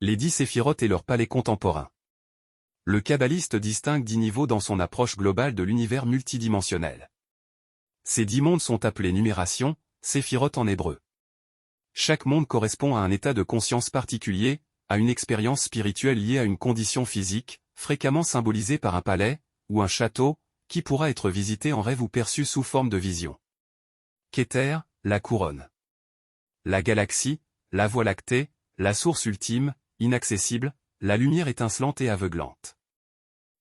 Les 10 séphirotes et leur palais contemporain. Le kabbaliste distingue 10 niveaux dans son approche globale de l'univers multidimensionnel. Ces 10 mondes sont appelés numérations, séphirotes en hébreu. Chaque monde correspond à un état de conscience particulier, à une expérience spirituelle liée à une condition physique, fréquemment symbolisée par un palais, ou un château, qui pourra être visité en rêve ou perçu sous forme de vision. Keter, la couronne. La galaxie, la voie lactée, la source ultime, inaccessible, la lumière étincelante et aveuglante.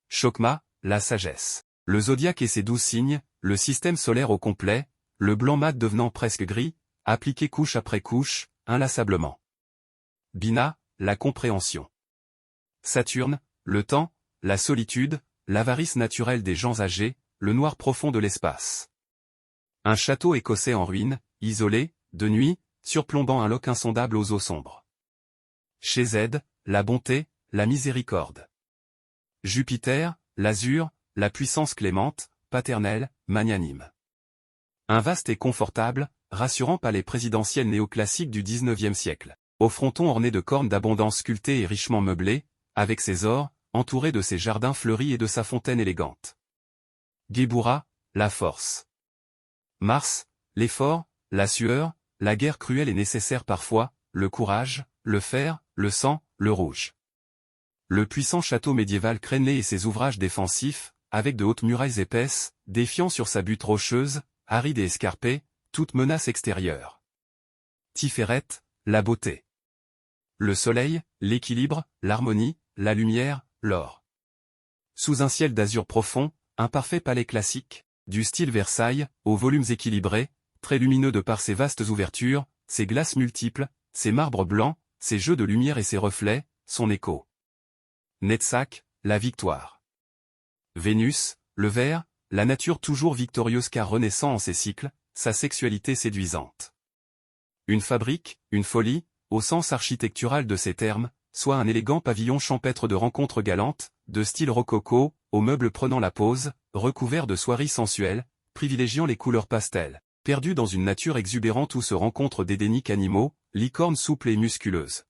Chokma, la sagesse. Le zodiaque et ses 12 signes, le système solaire au complet, le blanc mat devenant presque gris, appliqué couche après couche, inlassablement. Bina, la compréhension. Saturne, le temps, la solitude, l'avarice naturelle des gens âgés, le noir profond de l'espace. Un château écossais en ruine, isolé, de nuit, surplombant un loch insondable aux eaux sombres. Chez Z, la bonté, la miséricorde. Jupiter, l'azur, la puissance clémente, paternelle, magnanime. Un vaste et confortable, rassurant palais présidentiel néoclassique du XIXe siècle, au fronton orné de cornes d'abondance sculptées et richement meublées, avec ses ors, entouré de ses jardins fleuris et de sa fontaine élégante. Gebura, la force. Mars, l'effort, la sueur, la guerre cruelle et nécessaire parfois, le courage, le fer, le sang, le rouge. Le puissant château médiéval crénelé et ses ouvrages défensifs, avec de hautes murailles épaisses, défiant sur sa butte rocheuse, aride et escarpée, toute menace extérieure. Tiferet, la beauté. Le soleil, l'équilibre, l'harmonie, la lumière, l'or. Sous un ciel d'azur profond, un parfait palais classique, du style Versailles, aux volumes équilibrés, très lumineux de par ses vastes ouvertures, ses glaces multiples, ses marbres blancs, ses jeux de lumière et ses reflets, son écho. Netzach, la victoire. Vénus, le vert, la nature toujours victorieuse car renaissant en ses cycles, sa sexualité séduisante. Une fabrique, une folie, au sens architectural de ces termes, soit un élégant pavillon champêtre de rencontres galantes, de style rococo, aux meubles prenant la pose, recouvert de soieries sensuelles, privilégiant les couleurs pastel, perdu dans une nature exubérante où se rencontrent d'édéniques animaux, licornes souples et musculeuses.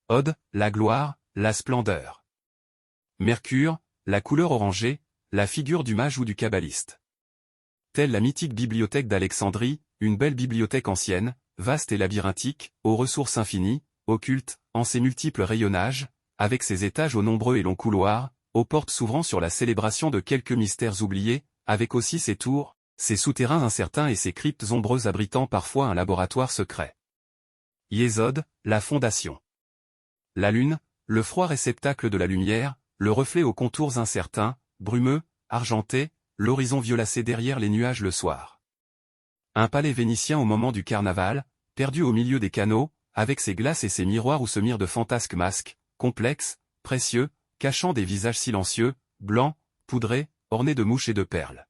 Ode, la gloire, la splendeur. Mercure, la couleur orangée, la figure du mage ou du kabbaliste. Telle la mythique bibliothèque d'Alexandrie, une belle bibliothèque ancienne, vaste et labyrinthique, aux ressources infinies, occulte, en ses multiples rayonnages, avec ses étages aux nombreux et longs couloirs, aux portes s'ouvrant sur la célébration de quelques mystères oubliés, avec aussi ses tours, ses souterrains incertains et ses cryptes ombreuses abritant parfois un laboratoire secret. Yesod, la fondation. La lune, le froid réceptacle de la lumière, le reflet aux contours incertains, brumeux, argentés, l'horizon violacé derrière les nuages le soir. Un palais vénitien au moment du carnaval, perdu au milieu des canaux, avec ses glaces et ses miroirs où se mirent de fantasques masques, complexes, précieux, cachant des visages silencieux, blancs, poudrés, ornés de mouches et de perles.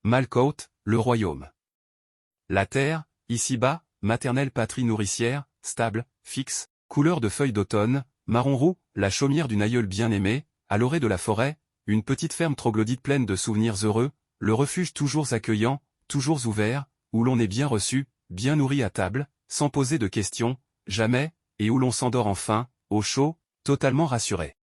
Malkout, le royaume. La terre, ici-bas, maternelle patrie nourricière, stable, fixe, couleur de feuilles d'automne, marron roux, la chaumière d'une aïeule bien-aimée, à l'orée de la forêt, une petite ferme troglodyte pleine de souvenirs heureux, le refuge toujours accueillant, toujours ouvert, où l'on est bien reçu, bien nourri à table, sans poser de questions, jamais, et où l'on s'endort enfin, au chaud, totalement rassuré.